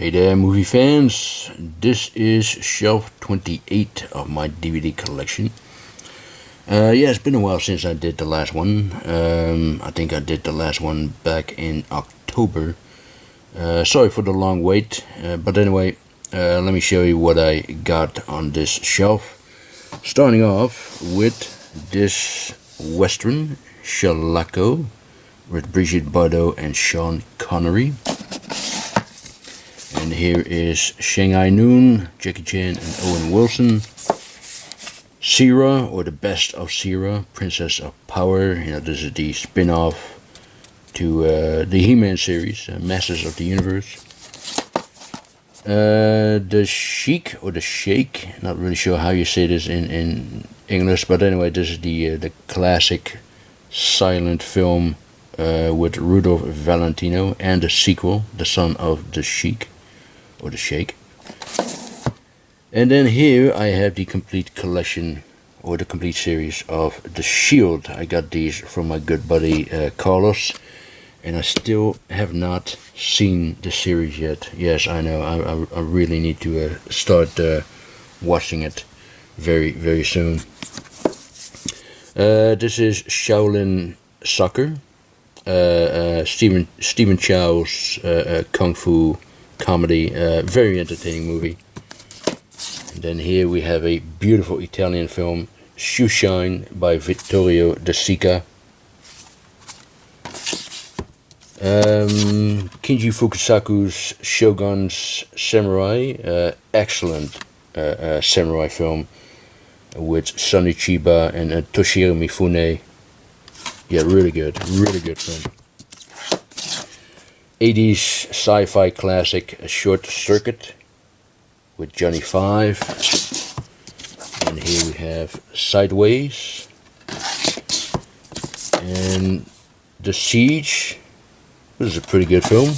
Hey there, movie fans. This is shelf 28 of my DVD collection. It's been a while since I did the last one. I think I did the last one back in October. Sorry for the long wait, but anyway, let me show you what I got on this shelf. Starting off with this Western, Shalako, with Brigitte Bardot and Sean Connery. And here is Shanghai Noon, Jackie Chan and Owen Wilson. Sierra, or the best of Sierra, Princess of Power. This is the spin-off to the He-Man series, Masters of the Universe. The Sheik, or the Sheik, not really sure how you say this in English, but anyway, this is the classic silent film with Rudolph Valentino, and the sequel, The Son of the Sheik, or the Sheik. And then here I have the complete collection, or the complete series of The Shield. I got these from my good buddy Carlos, and I still have not seen the series yet. Yes, I know, I really need to start watching it very, very soon. This is Shaolin Soccer, Stephen Chow's Kung Fu comedy, very entertaining movie. And then here we have a beautiful Italian film, Shoeshine by Vittorio De Sica. Kinji Fukasaku's Shogun's Samurai, excellent samurai film with Sonny Chiba and Toshiro Mifune. Yeah, really good film. 80s sci-fi classic, A Short Circuit with Johnny Five. And here we have Sideways. And The Siege. This is a pretty good film.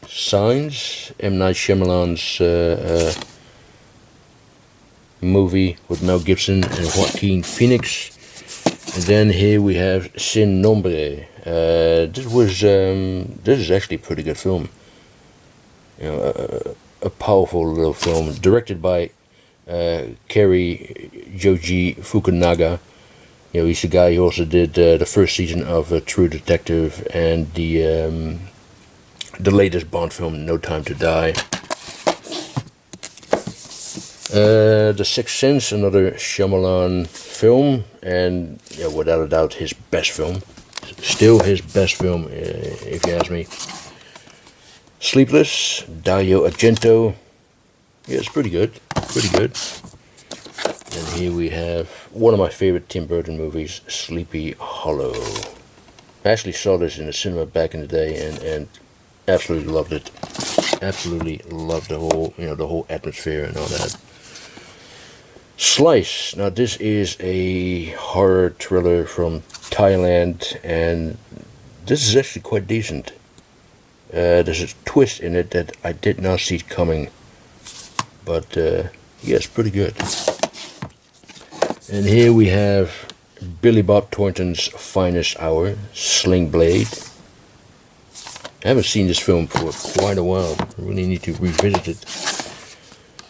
Signs, M. Night Shyamalan's movie with Mel Gibson and Joaquin Phoenix. And then here we have Sin Nombre. This is actually a pretty good film. A powerful little film, directed by Cary Joji Fukunaga. He's the guy who also did the first season of True Detective and the latest Bond film, No Time to Die. The Sixth Sense, another Shyamalan film, and without a doubt his best film. Still his best film, if you ask me. Sleepless, Dario Argento. Yeah, it's pretty good. And here we have one of my favorite Tim Burton movies, Sleepy Hollow. I actually saw this in the cinema back in the day and absolutely loved it. Absolutely loved the whole atmosphere and all that. Slice. Now this is a horror thriller from Thailand, and this is actually quite decent. There's a twist in it that I did not see coming, but it's pretty good. And here we have Billy Bob Thornton's finest hour, Sling Blade. I haven't seen this film for quite a while. I really need to revisit it.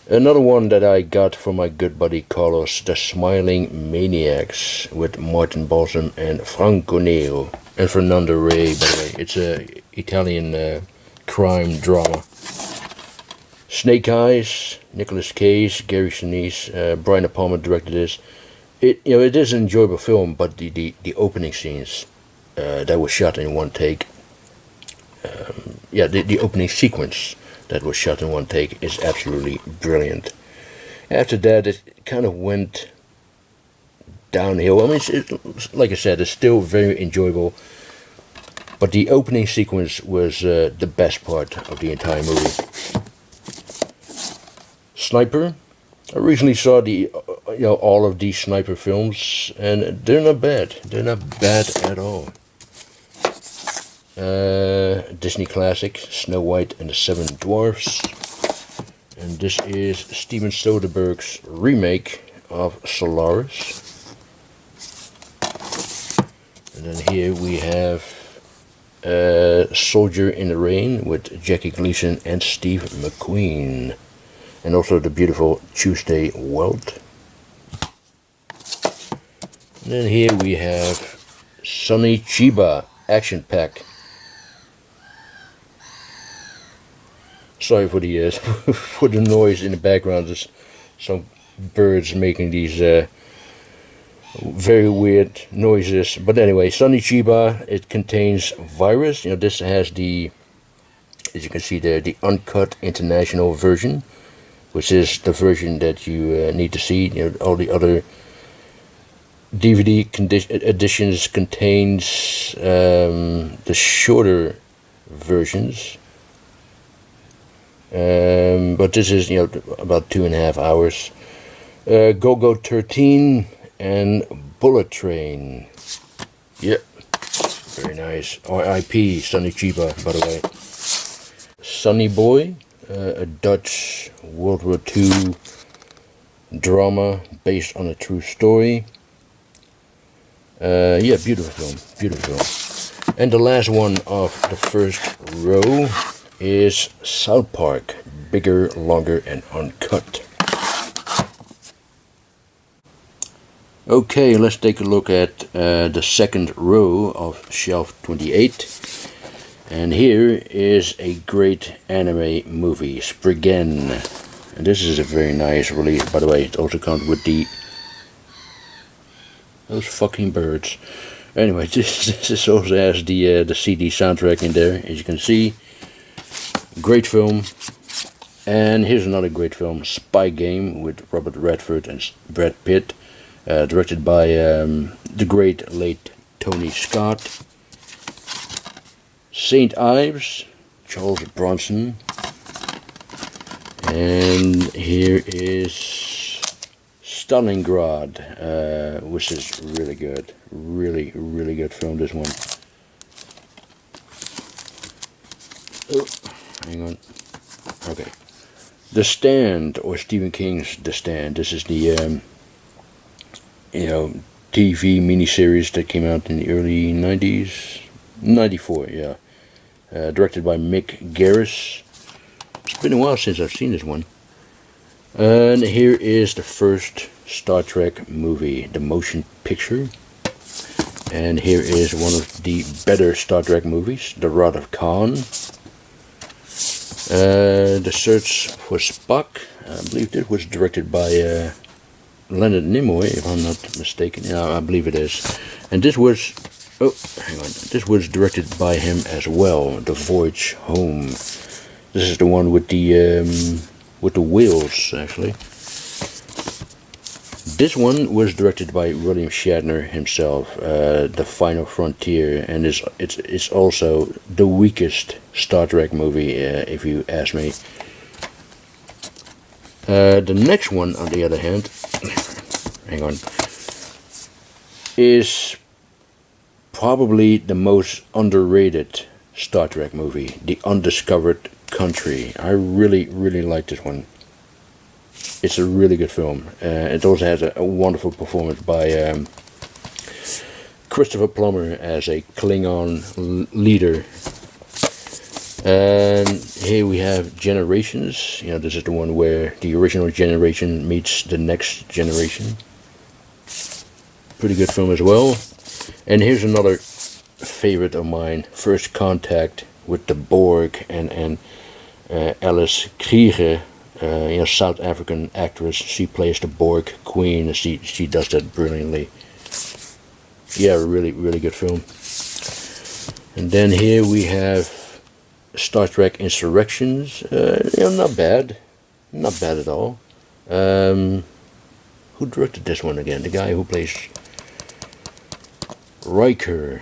Another one that I got from my good buddy Carlos, The Smiling Maniacs, with Martin Balsam and Franco Nero. And Fernando Rey, by the way. It's a Italian crime drama. Snake Eyes, Nicolas Cage, Gary Sinise, Brian De Palma directed this. It is an enjoyable film, but the opening scenes that was shot in one take. The opening sequence that was shot in one take is absolutely brilliant. After that, it kind of went downhill. I mean, like I said, it's still very enjoyable, but the opening sequence was the best part of the entire movie. Sniper. I recently saw all of these Sniper films, and they're not bad. They're not bad at all. Disney classic, Snow White and the Seven Dwarfs. And this is Steven Soderbergh's remake of Solaris. And then here we have Soldier in the Rain with Jackie Gleason and Steve McQueen. And also the beautiful Tuesday Weld. And then here we have Sonny Chiba Action Pack. Sorry for the for the noise in the background. There's some birds making these very weird noises. But anyway, Sonny Chiba, it contains virus. This has the, as you can see there, the uncut international version, which is the version that you need to see. All the other DVD editions contains the shorter versions. But this is about 2.5 hours. Go 13 and Bullet Train. Yep, very nice. R.I.P. Sonny Chiba, by the way. Sonny Boy, a Dutch World War II drama based on a true story. Yeah, beautiful film, beautiful film. And the last one of the first row is South Park, Bigger, Longer, and Uncut. Okay, let's take a look at the second row of shelf 28. And here is a great anime movie, Brigand. And this is a very nice release. By the way, it also comes with those fucking birds. Anyway, this also has the CD soundtrack in there, as you can see. Great film. And here's another great film, Spy Game, with Robert Redford and Brad Pitt, directed by the great late Tony Scott. St. Ives, Charles Bronson. And here is Stalingrad, which is really good. Really, really good film, this one. Oh, hang on. Okay. The Stand, or Stephen King's The Stand. This is the, TV miniseries that came out in the early 90s. 94, yeah. Directed by Mick Garris. It's been a while since I've seen this one. And here is the first Star Trek movie, the motion picture. And here is one of the better Star Trek movies, The Wrath of Khan. The Search for Spock, I believe this was directed by Leonard Nimoy, if I'm not mistaken. Yeah, I believe it is. And this was, this was directed by him as well, The Voyage Home. This is the one with the whales, actually. This one was directed by William Shatner himself, The Final Frontier, and it's also the weakest Star Trek movie, if you ask me. The next one, on the other hand, hang on, is probably the most underrated Star Trek movie, The Undiscovered Country. I really, really like this one. It's a really good film. It also has a wonderful performance by Christopher Plummer as a Klingon leader. And here we have Generations. This is the one where the original generation meets the next generation. Pretty good film as well. And here's another favorite of mine, First Contact, with the Borg and Alice Krieger, South African actress. She plays the Borg Queen, and she does that brilliantly. Yeah, really, really good film. And then here we have Star Trek Insurrections. Not bad. Not bad at all. Who directed this one again? The guy who plays Riker,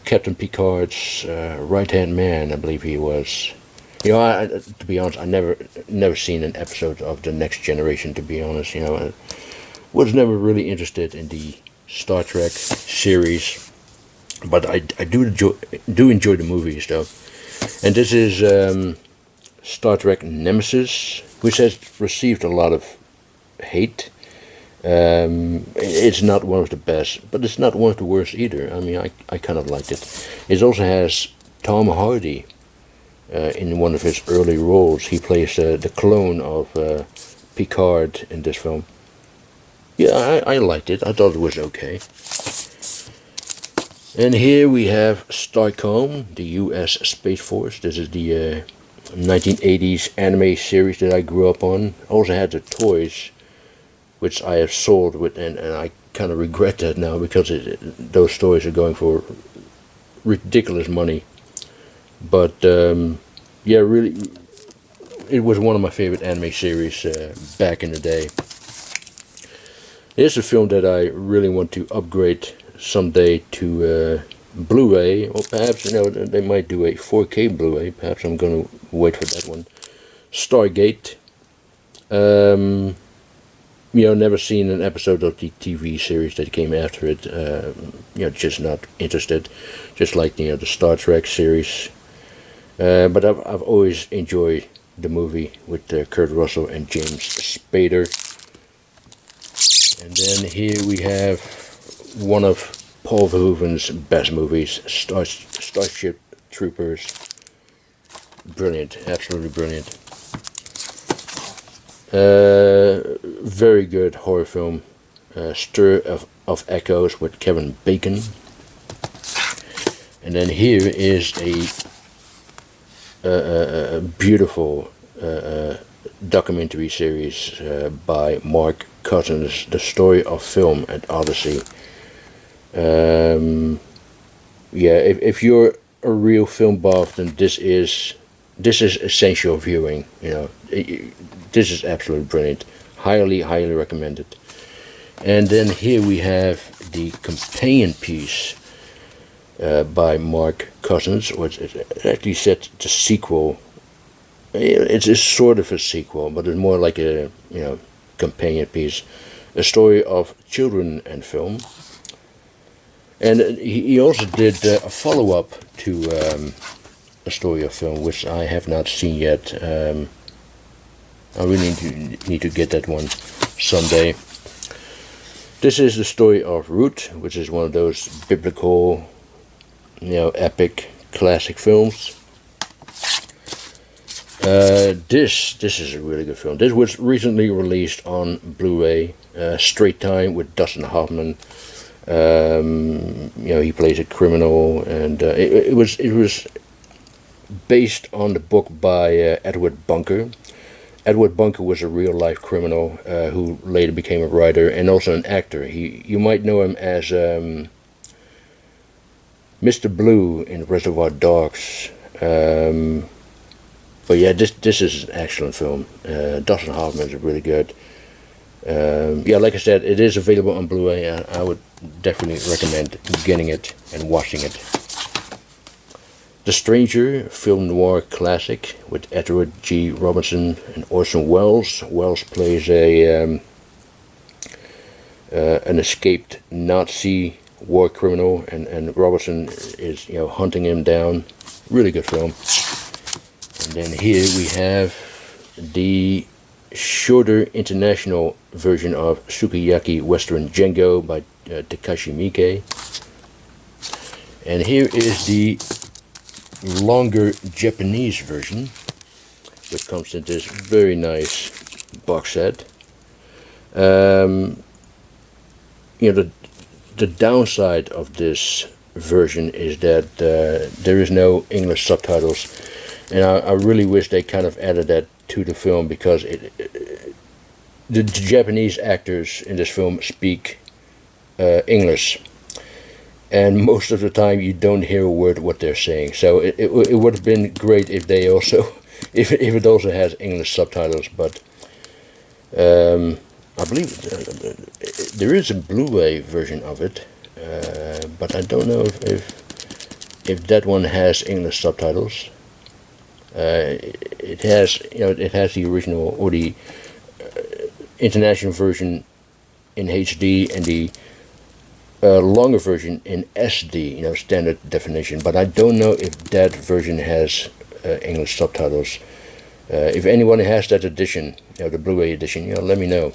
Captain Picard's right-hand man, I believe he was. To be honest, I never seen an episode of The Next Generation, to be honest. I was never really interested in the Star Trek series, but I do enjoy the movies, though. And this is Star Trek Nemesis, which has received a lot of hate. It's not one of the best, but it's not one of the worst either. I mean, I kind of liked it. It also has Tom Hardy in one of his early roles. He plays the clone of Picard in this film. Yeah, I liked it. I thought it was okay. And here we have Stockholm, the U.S. Space Force. This is the 1980s anime series that I grew up on. I also had the toys, which I have sold with, and I kind of regret that now because those toys are going for ridiculous money. But yeah, really, it was one of my favorite anime series back in the day. It's a film that I really want to upgrade someday to Blu-ray, or perhaps they might do a 4K Blu-ray. Perhaps I'm going to wait for that one. Stargate. Never seen an episode of the TV series that came after it. Just not interested. Just like the Star Trek series. But I've always enjoyed the movie with Kurt Russell and James Spader. And then here we have one of Paul Verhoeven's best movies, Starship Troopers. Brilliant, absolutely brilliant. Very good horror film. Stir of Echoes with Kevin Bacon. And then here is a beautiful documentary series by Mark Cousins, The Story of Film at Odyssey. If you're a real film buff, then this is essential viewing. This is absolutely brilliant. Highly recommended. And then here we have the companion piece by Mark Cousins, which is actually set the sequel. It's sort of a sequel, but it's more like a companion piece. A story of children and film. And he also did a follow-up to A Story of Film, which I have not seen yet. I really need to get that one someday. This is the story of Ruth, which is one of those biblical, epic classic films. This is a really good film. This was recently released on Blu-ray. Straight Time with Dustin Hoffman. He plays a criminal, and it was based on the book by Edward Bunker. Edward Bunker was a real-life criminal who later became a writer and also an actor. You might know him as Mr. Blue in Reservoir Dogs. But yeah, this is an excellent film. Dustin Hoffman is really good. Like I said, it is available on Blu-ray. I would definitely recommend getting it and watching it. The Stranger, film noir classic with Edward G. Robinson and Orson Welles. Welles plays an escaped Nazi war criminal, and Robinson is hunting him down. Really good film. And then here we have the shorter international version of Sukiyaki Western Django by Takashi Miike. And here is the longer Japanese version, which comes in this very nice box set. The downside of this version is that there is no English subtitles, and I really wish they kind of added that to the film, because the Japanese actors in this film speak English, and most of the time you don't hear a word what they're saying. So it would have been great if they also if it also has English subtitles. But I believe there is a Blu-ray version of it, but I don't know if that one has English subtitles. It has the original or the international version in HD and the longer version in SD, standard definition. But I don't know if that version has English subtitles. If anyone has that edition, the Blu-ray edition, let me know.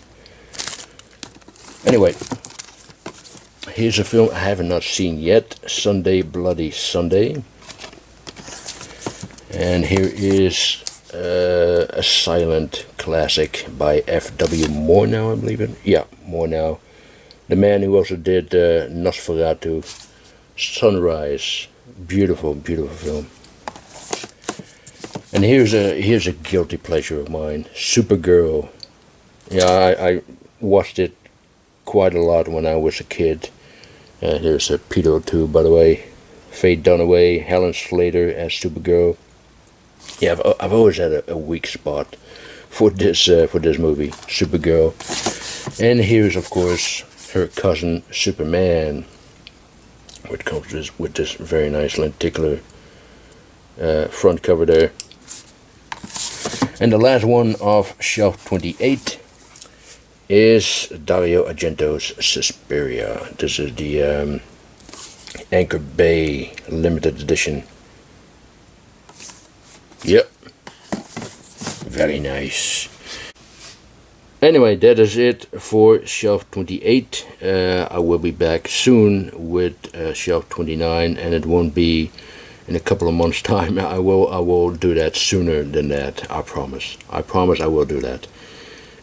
Anyway, here's a film I have not seen yet, Sunday Bloody Sunday. And here is a silent classic by F.W. Murnau, I believe it. Yeah, Murnau. The man who also did Nosferatu, Sunrise. Beautiful, beautiful film. And here's a guilty pleasure of mine, Supergirl. Yeah, I watched it quite a lot when I was a kid. Here's a pedo too, by the way. Faye Dunaway, Helen Slater as Supergirl. Yeah, I've always had a weak spot for this movie, Supergirl. And here's, of course, her cousin Superman, which comes with this very nice lenticular front cover there. And the last one of shelf 28 is Dario Argento's Suspiria. This is the Anchor Bay limited edition. Yep, very nice. Anyway, that is it for shelf 28. I will be back soon with shelf 29, and it won't be in a couple of months' time. I will do that sooner than that. I promise. I promise I will do that.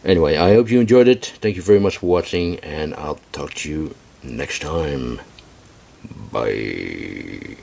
Anyway, I hope you enjoyed it. Thank you very much for watching, and I'll talk to you next time. Bye.